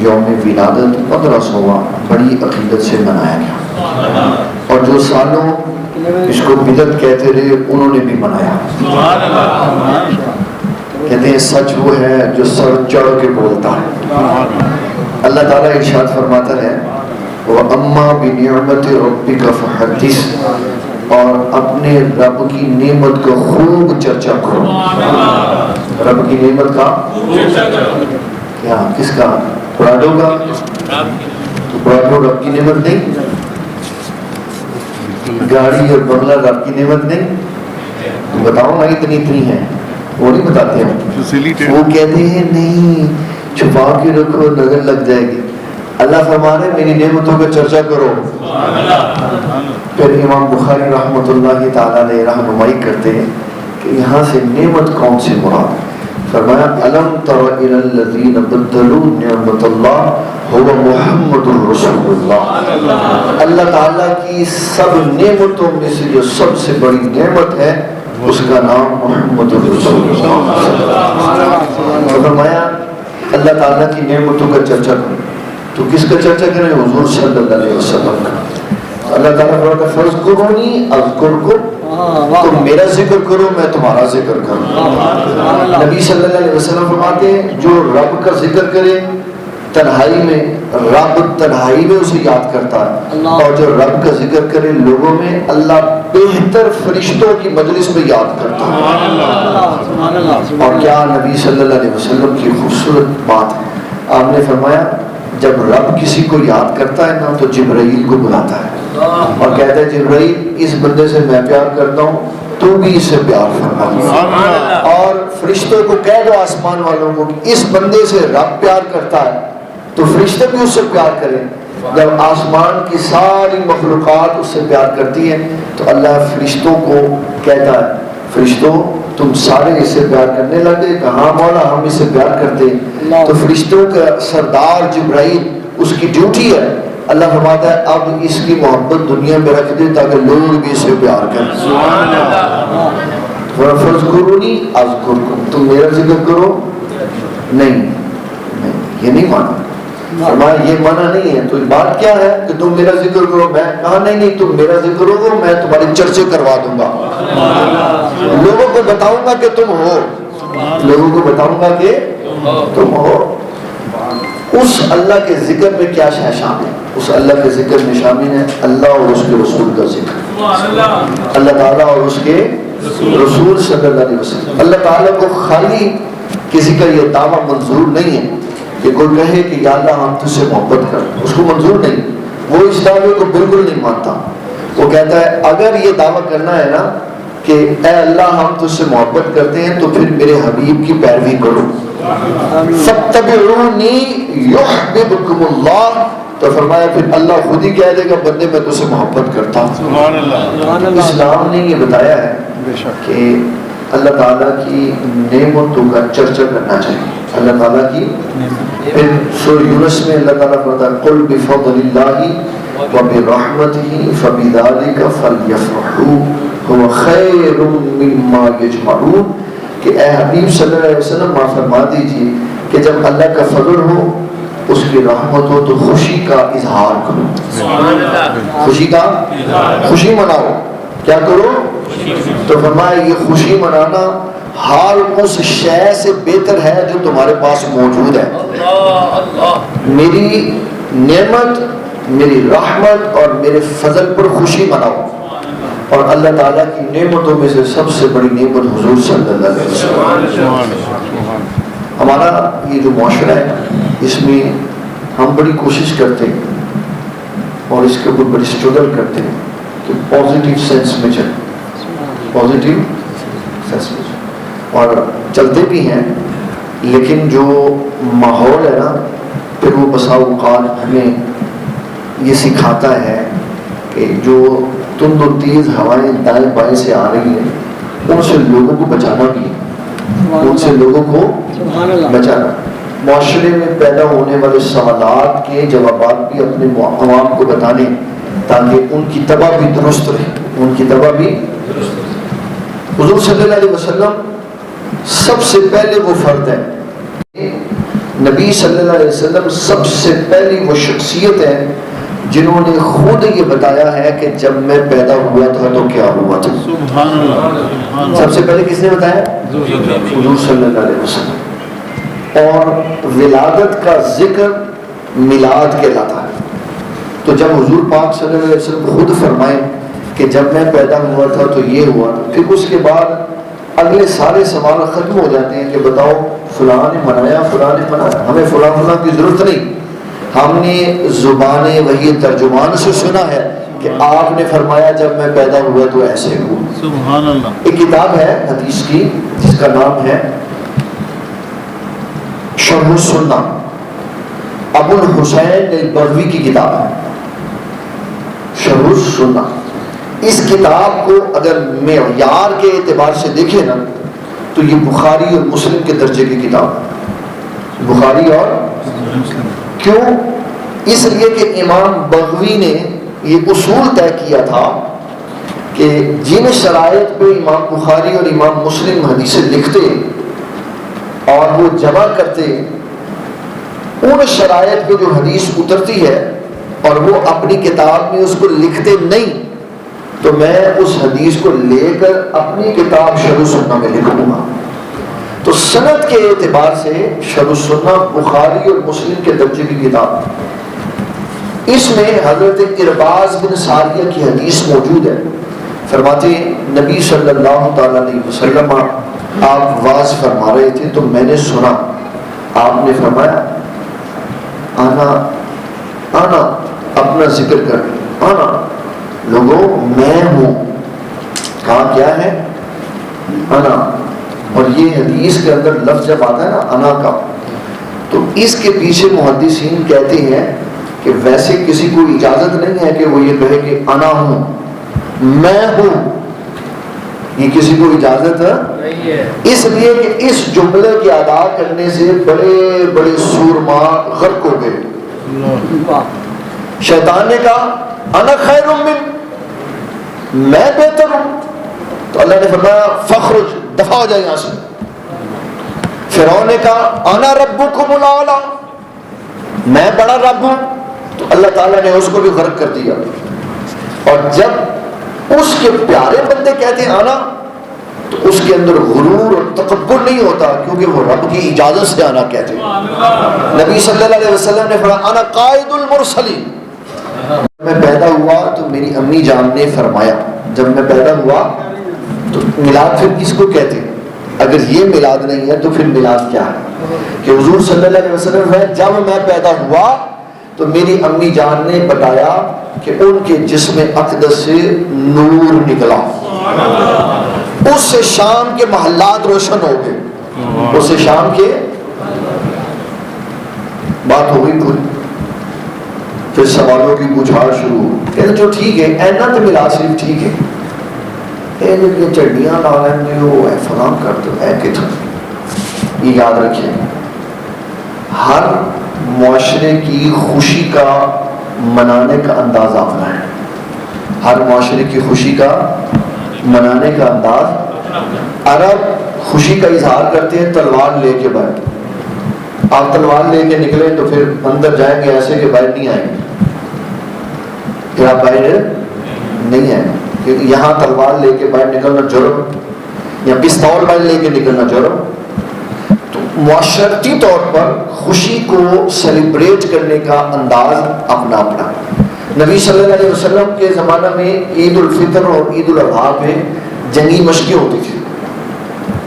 یوم ولادت 1500واں بڑی عقیدت سے منایا گیا، اور جو سالوں اس کو بدعت کہتے رہے انہوں نے بھی منایا۔ کہتے ہیں سچ وہ ہے جو سر چڑھ کے بولتا ہے۔ اللہ تعالیٰ ارشاد فرماتا ہے وَأَمَّا بِنِعْمَتِ رَبِّكَ فَحَدِّثْ، اور اپنے رب کی نعمت کا خوب چرچا کرو۔ رب کی نعمت کا کیا؟ کس کا؟ پراڈو کا؟ تو پراڈو رب کی نعمت نہیں، گاڑی اور بنگلہ رب کی نعمت نہیں؟ بتاؤ نا اتنی ہے، وہ نہیں بتاتے ہیں، وہ کہتے ہیں نہیں چھپا کے رکھو نظر لگ جائے گی۔ اللہ فرما رہے میری نعمتوں کا چرچا کرو۔ پھر امام بخاری رحمۃ اللہ تعالیٰ نے رہنمائی کرتے ہیں کہ یہاں سے نعمت کون سی مراد؟ فرمایا الم تر الی الذین بدلوا نعمت اللہ هو محمد رسول اللہ۔ اللہ تعالیٰ کی سب نعمتوں میں سے جو سب سے بڑی نعمت ہے اس کا نام محمد رسول اللہ۔ فرمایا اللہ تعالیٰ کی نعمتوں کا چرچا کرو، تو کس کا چرچا کریں؟ حضور صلی اللہ علیہ وسلم کا۔ اللہ تعالیٰ فرماتا ہے فاذکرونی اذکرکم، تم میرا ذکر کرو میں تمہارا ذکر کروں۔ نبی صلی اللہ علیہ وسلم فرماتے ہیں جو رب کا ذکر کرے تنہائی میں، رب تنہائی میں اسے یاد کرتا ہے، اور جو رب کا ذکر کرے لوگوں میں، اللہ بہتر فرشتوں کی مجلس میں یاد کرتا ہے۔ اور کیا نبی صلی اللہ علیہ وسلم کی خوبصورت بات ہے، آپ نے فرمایا جب رب کسی کو یاد کرتا ہے نا تو جبرائیل کو بلاتا ہے اور کہتا ہے جبرائیل اس بندے سے میں پیار کرتا ہوں تو بھی اس سے پیار فرما، اور فرشتوں کو کہہ دو آسمان والوں کو کہ اس بندے سے رب پیار کرتا ہے تو فرشتے بھی اس سے پیار کریں۔ جب آسمان کی ساری مخلوقات اس سے پیار کرتی ہے تو اللہ فرشتوں کو کہتا ہے فرشتوں تم سارے اس سے پیار کرنے لگے، کہاں مولا ہم اس سے پیار کرتے ہیں۔ تو فرشتوں کا سردار جبرائیل اس کی ڈیوٹی ہے، اللہ فرماتا ہے اب اس کی محبت دنیا میں رکھ دے تاکہ لوگ بھی اس سے پیار کریں۔ فاذکرونی اذکرکم، تم میرا ذکر کرو، نہیں یہ نہیں مانا، فرمایا یہ منع نہیں ہے، تو بات کیا ہے کہ تم میرا ذکر کرو، میں کہا نہیں تم میرا ذکر کرو میں تمہارے چرچے کروا دوں گا، لوگوں کو بتاؤں گا کہ تم ہو، لوگوں کو بتاؤں گا کہ تم ہو۔ اس اللہ کے ذکر میں کیا شامل ہے؟ اس اللہ کے ذکر میں شامل ہے اللہ اور اس کے رسول کا ذکر، اللہ تعالیٰ اور اس کے رسول صلی اللہ علیہ وسلم۔ اللہ تعالیٰ کو خالی کسی کا یہ دعویٰ منظور نہیں ہے کہ کوئی کہے کہ یا اللہ ہم تجھ سے محبت کر، اس کو منظور نہیں، وہ اس دعوے کو بالکل نہیں مانتا۔ وہ کہتا ہے اگر یہ دعویٰ کرنا ہے نا کہ اے اللہ ہم تجھ سے محبت کرتے ہیں تو پھر میرے حبیب کی پیروی کرو، فاتبعونی یحببکم اللہ، تو فرمایا پھر اللہ خود ہی کہہ دے گا بندے میں تجھ سے محبت کرتا ہوں۔ اسلام نے یہ بتایا ہے کہ اللہ تعالیٰ کی نعمتوں کا چرچا کرنا چاہیے، اللہ تعالیٰ کی۔ پھر سورہ یونس میں اللہ تعالیٰ فرماتا ہے قل بفضل اللہ وبرحمتہ فبذلک فلیفرحوا هو خیر مما یجمعون، کہ اے حبیب صلی اللہ علیہ وسلم آپ فرما دیجئے کہ جب اللہ کا فضل ہو اس کی رحمت ہو تو خوشی کا اظہار کرو، خوشی کا خوشی مناؤ، کیا کرو؟ تو فرمایا یہ خوشی منانا ہر اس شے سے بہتر ہے جو تمہارے پاس موجود ہے۔ میری نعمت، میری رحمت اور میرے فضل پر خوشی مناؤ، اور اللہ تعالیٰ کی نعمتوں میں سے سب سے بڑی نعمت حضور صلی اللہ علیہ وسلم۔ ہمارا یہ جو معاشرہ ہے اس میں ہم بڑی کوشش کرتے ہیں اور اس کے اوپر بڑی اسٹرگل کرتے ہیں کہ پازیٹیو سینس میں چلیں، پازیٹیو سینس میں چلیں، اور چلتے بھی ہیں، لیکن جو ماحول ہے نا پھر وہ بسا اوقات ہمیں یہ سکھاتا ہے کہ جو تند و تیز ہوائیں دائیں بائیں سے آ رہی ہیں ان سے لوگوں کو بچانا بھی ہے، ان سے لوگوں کو بچانا۔ معاشرے میں پیدا ہونے والے سوالات کے جوابات بھی اپنے عوام کو بتانے تاکہ ان کی طبع بھی درست رہے، ان کی طبع بھی درست رہے۔ حضور صلی اللہ علیہ وسلم سب سے پہلے وہ فرد ہے نبی صلی اللہ علیہ وسلم سب سے پہلی وہ شخصیت ہے جنہوں نے خود یہ بتایا ہے کہ جب میں پیدا ہوا تھا تو کیا ہوا تھا. سبحان اللہ. سب سے پہلے کس نے بتایا؟ حضور صلی اللہ علیہ وسلم. اور ولادت کا ذکر میلاد کہلاتا ہے. تو جب حضور پاک صلی اللہ علیہ وسلم خود فرمائیں کہ جب میں پیدا ہوا تھا تو یہ ہوا، پھر اس کے بعد اگلے سارے سوال ختم ہو جاتے ہیں کہ بتاؤ فلاں نے منایا، فلاں نے منایا، ہمیں فلاں فلاں کی ضرورت نہیں. ہم نے زبان وحی ترجمان سے سنا ہے کہ آپ نے فرمایا جب میں پیدا ہوا تو ایسے ہوا. سبحان اللہ. ایک کتاب ہے حدیث کی جس کا نام ہے شرح السنہ، ابو الحسین البغوی کی کتاب ہے شرح السنہ. اس کتاب کو اگر معیار کے اعتبار سے دیکھیں نا تو یہ بخاری اور مسلم کے درجے کی کتاب ہے. بخاری اور کیوں؟ اس لیے کہ امام بغوی نے یہ اصول طے کیا تھا کہ جن شرائط پہ امام بخاری اور امام مسلم حدیثیں لکھتے اور وہ جمع کرتے، ان شرائط پہ جو حدیث اترتی ہے اور وہ اپنی کتاب میں اس کو لکھتے نہیں، تو میں اس حدیث کو لے کر اپنی کتاب شرح السنہ میں لکھوں گا. تو سند کے اعتبار سے شرح السنہ بخاری اور مسلم کے درجے کی کتاب. اس میں حضرت ارباز بن ساریہ کی حدیث موجود ہے. فرماتے ہیں نبی صلی اللہ تعالی علیہ وسلم آپ واز فرما رہے تھے تو میں نے سنا، آپ نے فرمایا آنا آنا، اپنا ذکر کر آنا، لوگوں میں ہوں. کہا کیا ہے؟ انا. اور یہ حدیث کے اندر لفظ جب آتا ہے نا انا کا، تو اس کے پیچھے محدثین کہتے ہیں کہ ویسے کسی کو اجازت نہیں ہے کہ وہ یہ کہے کہ انا ہوں، میں ہوں. یہ کسی کو اجازت نہیں ہے، اس لیے کہ اس جملے کے ادا کرنے سے بڑے بڑے سورما غرق ہو گئے. شیطان نے کہا انا خیر من، میں بہتر ہوں، تو اللہ نے فرمایا فخرج، دفع ہو جائے یہاں سے. فرعون نے کہا انا ربکم الاعلی، میں بڑا رب ہوں، تو اللہ تعالیٰ نے اس کو بھی غرق کر دیا. اور جب اس کے پیارے بندے کہتے ہیں آنا، تو اس کے اندر غرور اور تکبر نہیں ہوتا، کیونکہ وہ رب کی اجازت سے آنا کہتے ہیں. نبی صلی اللہ علیہ وسلم نے فرمایا انا قائد المرسلین. میں پیدا ہوا تو میری امی جان نے فرمایا، جب میں پیدا ہوا تو میلاد پھر کس کو کہتے ہیں؟ اگر یہ میلاد نہیں ہے تو پھر میلاد کیا ہے؟ کہ حضور صلی اللہ علیہ وسلم ہے جب میں پیدا ہوا تو میری امی جان نے بتایا کہ ان کے جسم اقدس سے نور نکلا، اس سے شام کے محلات روشن ہو گئے. اس سے شام کے بات ہو گئی پوری. پھر سوالوں کی بجھاڑ شروع ہو. کہتے جو ٹھیک ہے اینا تو میلاد شریف ٹھیک ہے، یہ چڑیاں لا لیں وہ ہے فلاں کر دو ہے کتنا. یہ یاد رکھیں، ہر معاشرے کی خوشی کا منانے کا انداز اپنا ہے. ہر معاشرے کی خوشی کا منانے کا انداز. عرب خوشی کا اظہار کرتے ہیں تلوار لے کے باہر. آپ تلوار لے کے نکلیں تو پھر اندر جائیں گے ایسے کہ باہر نہیں آئیں گے، پھر آپ باہر نہیں آئیں گے. یہاں تلوار لے کے باہر نکلنا جرم، یا پستول باہر لے کے نکلنا جرم. تو معاشرتی طور پر خوشی کو سیلیبریٹ کرنے کا انداز اپنا اپنا. نبی صلی اللہ علیہ وسلم کے زمانہ میں عید الفطر اور عید الاضحیٰ پہ جنگی مشقیں ہوتی تھی،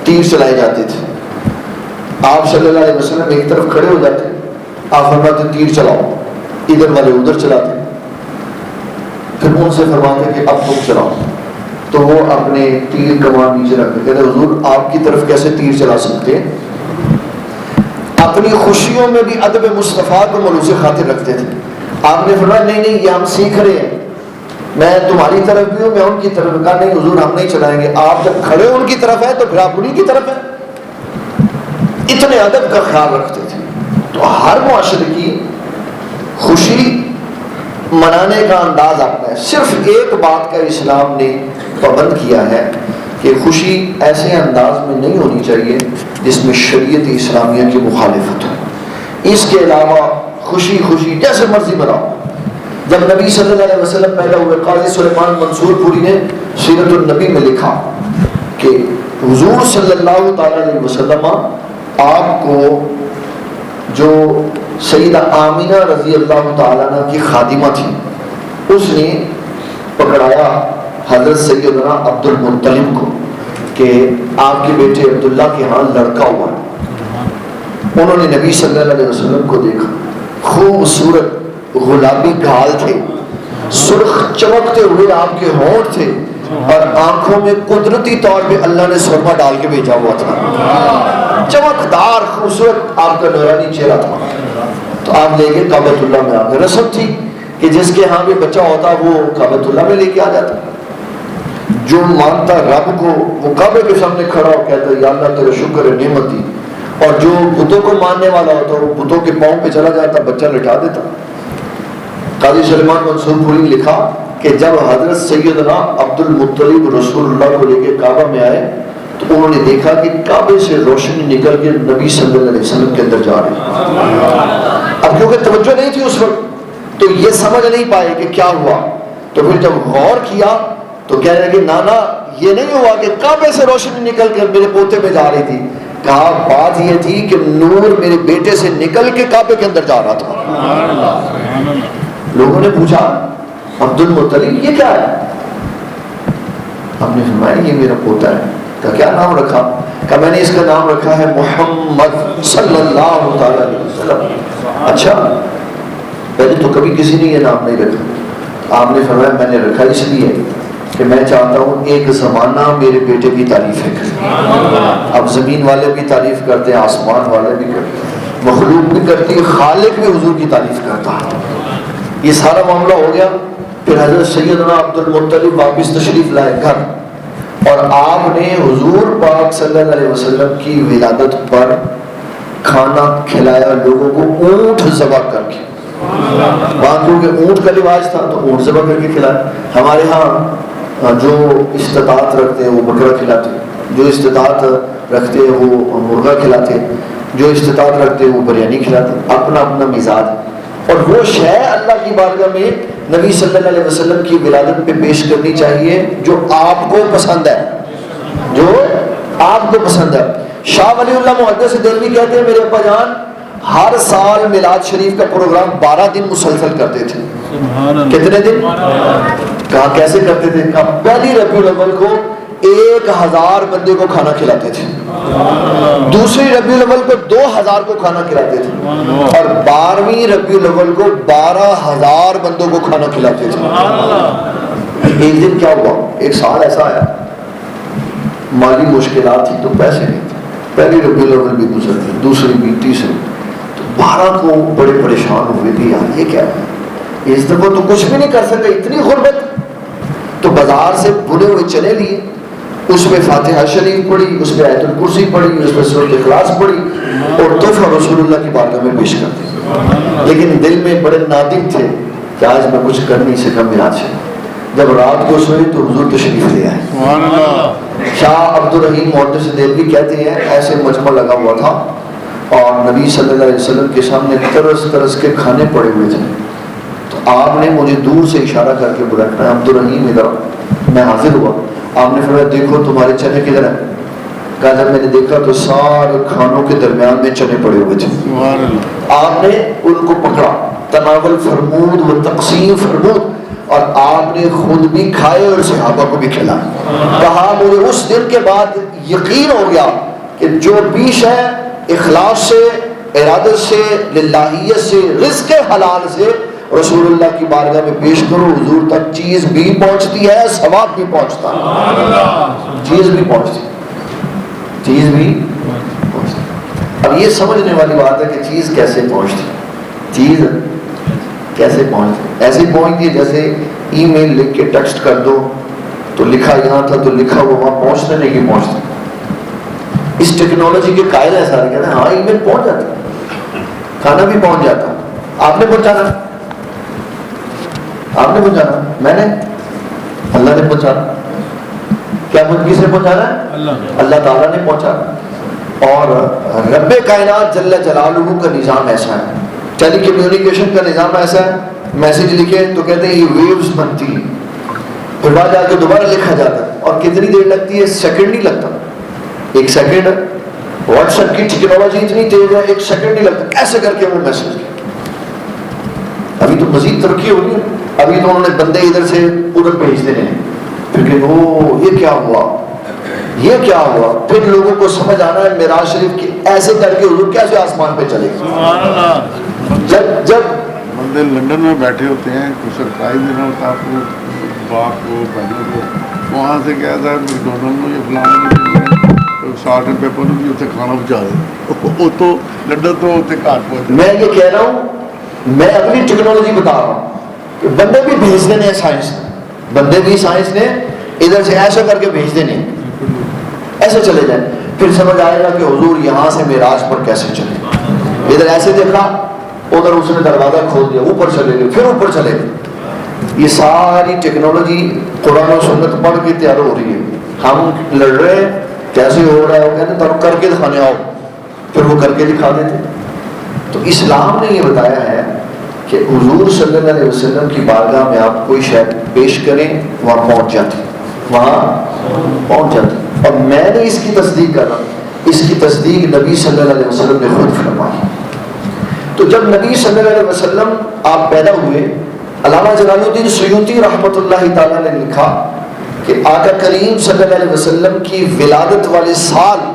تیر چلائے جاتے تھے. آپ صلی اللہ علیہ وسلم ایک طرف کھڑے ہو جاتے، آپ فرماتے تیر چلاؤ، ادھر والے ادھر چلاتے، پھر ان سے فرماتے کہ اب تم چلاؤ. تو وہ اپنے تیر کمان نیچے رکھتے، کہتے حضور آپ کی طرف کیسے تیر چلا سکتے. اپنی خوشیوں میں بھی ادب مصطفیٰ کو ملوث خاطر رکھتے تھے. آپ نے فرمایا نہیں نہیں یہ ہم سیکھ رہے ہیں، میں تمہاری طرف بھی ہوں میں ان کی طرف. کہا نہیں حضور ہم نہیں چلائیں گے، آپ جب کھڑے ان کی طرف ہے تو پھر آپ انہیں کی طرف ہیں. اتنے ادب کا خیال رکھتے تھے. تو ہر معاشرے کی خوشی منانے کا انداز اپنا ہے. صرف ایک بات کا اسلام نے پابند کیا ہے کہ خوشی ایسے انداز میں نہیں ہونی چاہیے جس میں شریعت اسلامیہ کی مخالفت ہو. اس کے علاوہ خوشی خوشی جیسے مرضی مناؤ. جب نبی صلی اللہ علیہ وسلم پیدا ہوئے، قاضی سلیمان منصور پوری نے سیرت النبی میں لکھا کہ حضور صلی اللہ تعالی علیہ وسلم آپ کو جو سیدہ آمینہ رضی اللہ تعالیٰ عنہ کی خادمہ تھی، اس نے پکڑایا حضرت سیدنا عبد المطلب کو کہ آپ کے بیٹے عبداللہ کے ہاں لڑکا ہوا. انہوں نے نبی صلی اللہ علیہ وسلم کو دیکھا، خوبصورت گلابی گال تھے، سرخ چمکتے ہوئے آپ کے ہونٹ تھے، اور آنکھوں میں قدرتی طور پہ اللہ نے سرما ڈال کے بھیجا ہوا تھا، چمکدار خوبصورت آپ کا نورانی چہرہ تھا. تو آپ لے کے کعبۃ اللہ میں آ گئے. رسم تھی کہ جس کے ہاں بھی بچہ ہوتا وہ کعبۃ اللہ میں لے کے آ جاتا. جو مانتا رب کو وہ کعبے کے سامنے کھڑا ہو کہتا یا اللہ تیرا شکر ہے نعمت دی، اور جو بتوں کو ماننے والا ہوتا وہ بتوں کے پاؤں پہ چلا جاتا، بچہ لٹا دیتا. قاضی سلیمان منصور پوری نے لکھا کہ جب حضرت سیدنا عبد المطلب رسول اللہ کو لے کے کعبہ میں آئے تو انہوں نے دیکھا کہ کعبے سے روشنی نکل کے نبی صلی اللہ علیہ وسلم کے اندر جا رہی. اب کیونکہ توجہ نہیں تھی اس وقت تو یہ سمجھ نہیں پائے کہ کیا ہوا. تو پھر جب غور کیا تو کہنے لگے نانا یہ نہیں ہوا کہ کعبے سے روشنی نکل کر میرے پوتے میں جا رہی تھی. کہا بات یہ تھی کہ نور میرے بیٹے سے نکل کے کعبے کے اندر جا رہا تھا. لوگوں نے پوچھا عبد المطلب یہ کیا ہے؟ ہم نے فرمایا یہ میرا پوتا ہے. کہا کیا نام رکھا؟ کہا میں نے اس کا نام رکھا ہے محمد صلی اللہ تعالی علیہ وسلم. اچھا پہلے تو کبھی کسی نے یہ نام نہیں رکھا. آپ نے فرمایا میں نے رکھا اس لیے کہ میں چاہتا ہوں ایک زمانہ میرے بیٹے کی تعریفیں کریں. اب زمین والے بھی تعریف کرتے ہیں، آسمان والے بھی کرتے ہیں، مخلوق بھی کرتی ہے، خالق بھی حضور کی تعریف کرتا ہے. یہ سارا معاملہ ہو گیا. پھر حضرت سیدنا عبد المطلب واپس تشریف لائے گھر، اور آپ نے حضور پاک صلی اللہ علیہ وسلم کی ولادت پر کھانا کھلایا لوگوں کو اونٹ ذبح کر کے. باندھوں کے اونٹ کا رواج تھا تو اونٹ ذبح کر کے کھلایا. ہمارے ہاں جو استطاعت رکھتے ہیں وہ بکرا کھلاتے، جو استطاعت رکھتے ہیں وہ مرغا کھلاتے، جو استطاعت رکھتے ہیں وہ بریانی کھلاتے. اپنا اپنا مزاج. اور وہ شے اللہ کی بارگاہ میں نبی صلی اللہ علیہ وسلم کی ولادت پہ پیش کرنی چاہیے جو آپ کو پسند ہے، جو آپ کو پسند ہے. شاہ ولی اللہ محدث دہلوی کہتے ہیں میرے ابا جان ہر سال میلاد شریف کا پروگرام 12 دن مسلسل کرتے تھے. کتنے دن؟ کہا کیسے کرتے تھے؟ کہا پہلی ربیع الاول کو 1000 بندے کو کھانا کھلاتے تھے، دوسری ربیع الاول کو 2000 کو کھانا کھلاتے تھے، اور 12ویں ربیع الاول کو 12000 بندوں کو کھانا کھلاتے تھے. ایک دن کیا ہوا، ایک سال ایسا آیا مالی مشکلات تھی تو پیسے نہیں تھے. پہلی ربیع الاول بھی گزر گئی، دوسری بھی، تیسری، تو 12 کو بڑے پریشان ہوئے کہ یار یہ کیا ہے، اس دفعہ تو کچھ بھی نہیں کر سکے، اتنی غربت. تو بازار سے بنے ہوئے چنے لیے، اس میں فاتحہ شریف پڑھی، اس میں آیت الکرسی پڑھی، اس میں سورۃ اخلاص پڑھی، اور تحفہ رسول اللہ کی بارگاہ میں پیش کر دی. لیکن دل میں بڑے نادم تھے کہ آج میں کچھ کر نہیں سکا میلاد سے. جب رات کو سوئے تو حضور تشریف لے آئے. شاہ عبد الرحیم محدث دہلوی کہتے ہیں ایسے مجمع لگا ہوا تھا اور نبی صلی اللہ علیہ وسلم کے سامنے طرز طرز کے کھانے پڑے ہوئے تھے. تو آپ نے مجھے دور سے اشارہ کر کے بلایا عبد الرحیم ادھر. میں حاضر ہوا. آپ نے فرمایا دیکھو تمہارے چنے کدھر ہیں؟ کہا جب میں نے دیکھا تو سارے کھانوں کے درمیان میں چنے پڑے ہوئے تھے. آپ نے ان کو پکڑا، تناول فرمود و تقسیم فرمود، اور آپ نے خود بھی کھائے اور صحابہ کو بھی کھلائے. کہا مجھے اس دن کے بعد یقین ہو گیا کہ جو پیش ہے اخلاص سے، ارادت سے، للہیت سے، رزق حلال سے رسول اللہ کی بارگاہ میں پیش کرو، حضور تک چیز بھی پہنچتی ہے، ثواب بھی پہنچتا ہے، چیز بھی پہنچتی، چیز بھی پہنچتی. اب یہ سمجھنے والی بات ہے کہ چیز کیسے پہنچتی، چیز کیسے پہنچتی. ایسے پہنچتی جیسے ای میل لکھ کے ٹیکسٹ کر دو تو لکھا یہاں تھا تو لکھا وہ وہاں پہنچنے نہیں پہنچتا. اس ٹیکنالوجی کے قائل ہے سارے، کہتے ہیں ہاں ای میل پہنچ جاتا، کھانا بھی پہنچ جاتا. آپ نے پہنچانا، آپ نے پہنچانا، میں نے، اللہ نے پہنچانا. کیا کس نے پہنچانا ہے؟ اللہ تعالیٰ نے پہنچانا. اور رب کائنات جل جلالہ کا نظام ایسا ہے، ٹیلی کمیونیکیشن کا نظام ایسا ہے، میسج لکھے تو کہتے ہیں یہ ویوز بنتی ہیں، پھر بعد جا کے دوبارہ لکھا جاتا ہے، اور کتنی دیر لگتی ہے؟ سیکنڈ نہیں لگتا، ایک سیکنڈ. واٹس ایپ کی ٹیکنالوجی اتنی تیز ہے، ایک سیکنڈ نہیں لگتا، ایسے کر کے وہ میسج کیا. ابھی تو مزید ترقی ہوگی، ابھی تو انہوں نے بندے ادھر سے ادھر بھیج دینے ہیں، پھر کہ وہ یہ کیا ہوا، یہ کیا ہوا، پھر لوگوں کو سمجھ آنا ہے معراج شریف کی ایسے کر کے حضور کیسے آسمان پہ چلے گا. سبحان اللہ. جب بندے لندن میں بیٹھے ہوتے ہیں، کچھ سرپرائز دینا ہوتا آپ کو، باپ کو بہنوں کو، وہاں سے کیا تھا میکڈونلڈ میں یہ فلانا سالٹ اینڈ پیپر بھی اتنے کھانا پہنچا دے، وہ تو لندن تو اتنے گھر پہنچ. میں یہ کہہ رہا ہوں، میں اگلی ٹیکنالوجی بتا رہا ہوں کہ بندے بھی بھیج دینے ہیں، سائنس بندے بھی سائنس نے ادھر سے ایسا کر کے بھیج دینے، ایسے چلے جائیں، پھر سمجھ آئے گا کہ حضور یہاں سے معراج پر کیسے چلے. ادھر ایسے دیکھا، ادھر اس نے دروازہ کھول دیا، اوپر چلے گئے، پھر اوپر چلے گئے. یہ ساری ٹیکنالوجی قرآن و سنت پڑھ کے تیار ہو رہی ہے. ہم لڑ رہے ہیں کیسے ہو رہا ہے، وہ کہتے ہیں تم کر کے دکھانے آؤ، پھر وہ کر کے دکھا دیتے. تو اسلام نے یہ بتایا ہے کہ حضور صلی اللہ علیہ وسلم کی بارگاہ میں آپ کوئی شے پیش کریں، وہاں پہنچ جاتی، وہاں پہنچ جاتی. اور میں نے اس کی تصدیق کر رہا ہوں، اس کی تصدیق نبی صلی اللہ علیہ وسلم نے خود فرمائی. تو جب نبی صلی اللہ علیہ وسلم آپ پیدا ہوئے، علامہ جلال الدین سیوطی رحمۃ اللہ تعالیٰ نے لکھا کہ آقا کریم صلی اللہ علیہ وسلم کی ولادت والے سال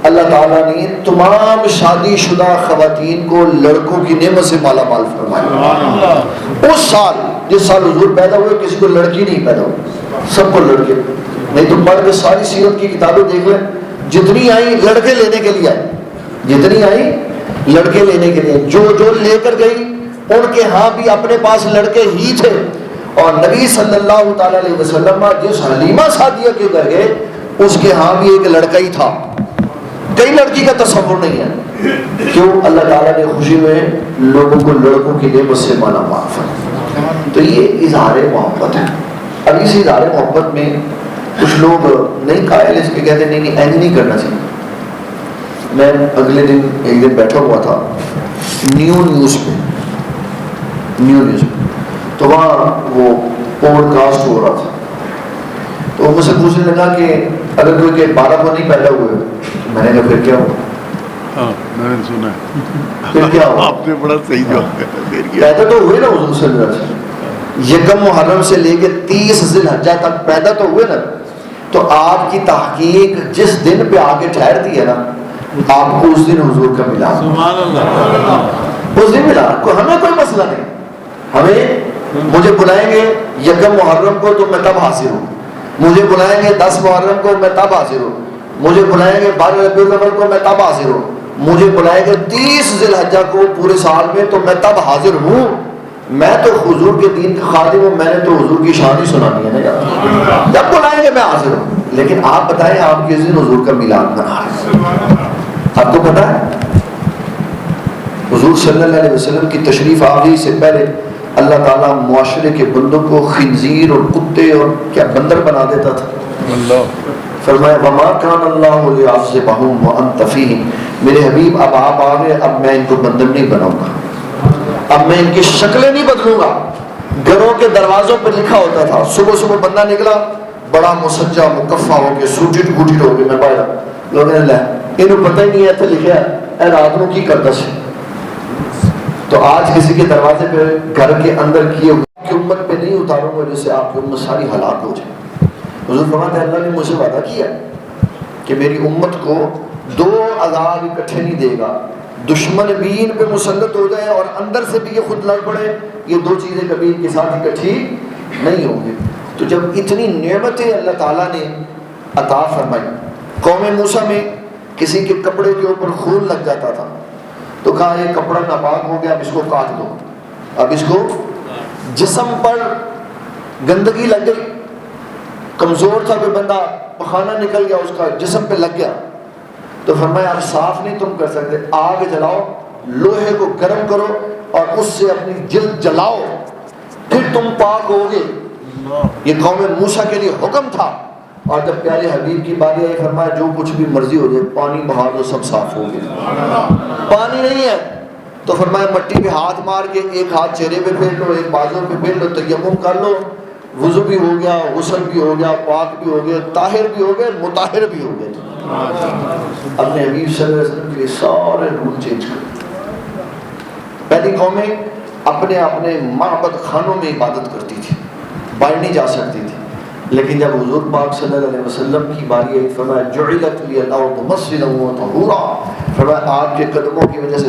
اللہ تعالیٰ نے تمام شادی شدہ خواتین کو لڑکوں کی نعمت سے مالا مال فرمایا. اس سال جس سال حضور پیدا ہوئے کسی کو لڑکی نہیں پیدا ہوئی، سب کو لڑکے. نہیں تو پڑھ کے ساری سیرت کی کتابیں دیکھ لیں، جتنی آئی لڑکے لینے کے لیے آئی، جتنی آئی لڑکے لینے کے لیے. جو جو لے کر گئی ان کے ہاں بھی اپنے پاس لڑکے ہی تھے. اور نبی صلی اللہ تعالیٰ علیہ وسلم جس حلیمہ سعدیہ کے گھر گئے اس کے ہاں بھی ایک لڑکا ہی تھا، کئی لڑکی کا تصور نہیں ہے. کیوں؟ اللہ تعالیٰ نے خوشی میں لوگوں کو لڑکوں کی نعمت سے مالا مال فرمایا. تو یہ اظہار محبت ہے. اب اس اظہار محبت میں کچھ لوگ نہیں قائل اس کے کہتے ہیں نہیں اینج نہیں کرنا چاہیے. میں اگلے دن ایک دن بیٹھا ہوا تھا نیوز پہ، تو وہاں وہ پوڈ کاسٹ ہو رہا تھا. تو وہ مجھ سے پوچھنے لگا کہ اگر کوئی کہ 12 کو نہیں پیدا ہوئے، میں نے کہا پھر کیا ہوا؟ ہاں میں نے سنا پھر کیا ہوا؟ آپ نے بڑا صحیح جواب دیا. پیدا تو ہوئے نا حضور صلی اللہ علیہ وسلم، یکم محرم سے لے کے 30 ذی الحجہ تک پیدا تو ہوئے نا. تو آپ کی تحقیق جس دن پہ آگے ٹھہرتی ہے نا، آپ کو اس دن حضور کا ملا، سبحان اللہ. اس دن ملا. ہمیں کوئی مسئلہ نہیں، ہمیں مجھے بلائیں گے یکم محرم کو تو میں تب حاضر ہوں، مجھے بلائیں گے 10 محرم کو میں تب حاضر ہوں، مجھے بلائیں گے 12 ربیع الاول کو میں تب حاضر ہوں، مجھے بلائیں گے 30 ذی الحجہ کو پورے سال میں تو میں تب حاضر ہوں. میں تو حضور کے دین کا خادم ہوں، میں نے تو حضور کی شان ہی سنانی ہے نا یار. جب بلائیں گے میں حاضر ہوں. لیکن آپ بتائیں آپ کس دن حضور کا میلاد منا رہے ہیں؟ آپ کو پتا ہے حضور صلی اللہ علیہ وسلم کی تشریف آوری سے پہلے اللہ تعالیٰ معاشرے کے بندوں کو خنزیر اور کتے اور کیا بندر بنا دیتا تھا. فرمایا وما کان اللہ لیعذبہم وانت فیہم، میرے حبیب اب آپ آ گئے، اب میں ان کو بندر نہیں بناؤں گا، اب میں ان کی شکلیں نہیں بدلوں گا. گھروں کے دروازوں پر لکھا ہوتا تھا، صبح صبح بندہ نکلا بڑا مسجع مکفہ ہو کے سوٹڈ بوٹڈ ہو کے میں باہر، لوگوں نے لے انہوں پتہ ہی نہیں ہے تو لکھا اے رات نو کی کرتا سے. تو آج کسی کے دروازے پہ گھر کے اندر کیے ہوئے کی امت پہ نہیں اتاروں گا جس سے آپ کی امت ساری ہلاک ہو جائے. حضور فرماتے ہیں اللہ نے مجھے وعدہ کیا کہ میری امت کو 2 عذاب اکٹھے نہیں دے گا، دشمن بھی ان پہ مسلط ہو جائے اور اندر سے بھی یہ خود لڑ پڑے، یہ 2 چیزیں کبھی ان کے ساتھ اکٹھی نہیں ہوں گی. تو جب اتنی نعمتیں اللہ تعالیٰ نے عطا فرمائی، قوم موسیٰ میں کسی کے کپڑے کے اوپر خون لگ جاتا تھا تو کہا یہ کپڑا ناپاک ہو گیا، اب اس کو کاٹ دو. اب اس کو جسم پر گندگی لگ گئی، کمزور تھا کوئی بندہ، پخانہ نکل گیا اس کا جسم پہ لگ گیا، تو فرمایا اب صاف نہیں تم کر سکتے، آگ جلاؤ، لوہے کو گرم کرو اور اس سے اپنی جلد جلاؤ، پھر تم پاک ہوگے. یہ قوم موسیٰ کے لیے حکم تھا اور جب پیارے حبیب کی باری آئی فرمایا جو کچھ بھی مرضی ہو جائے پانی بہا دو سب صاف ہو گیا. پانی نہیں ہے تو فرمایا مٹی پہ ہاتھ مار کے ایک ہاتھ چہرے پہ پھیر لو ایک بازو پہ پھیر لو تیمم کر لو, وضو بھی ہو گیا, غسل بھی ہو گیا, پاک بھی ہو گیا, طاہر بھی ہو گئے, مطہر بھی ہو گئے. اپنے حبیب صلی اللہ علیہ وسلم کے سارے رول چینج کر. پہلی قومیں اپنے اپنے معبد خانوں میں عبادت کرتی تھی, باہر نہیں جا سکتی تھی. لیکن جب حضور پاک صلی اللہ علیہ وسلم کی باری آئی فرمایا جعلت لی الارض مسجدا وطہورا, فرمایا آپ کے قدموں کی وجہ سے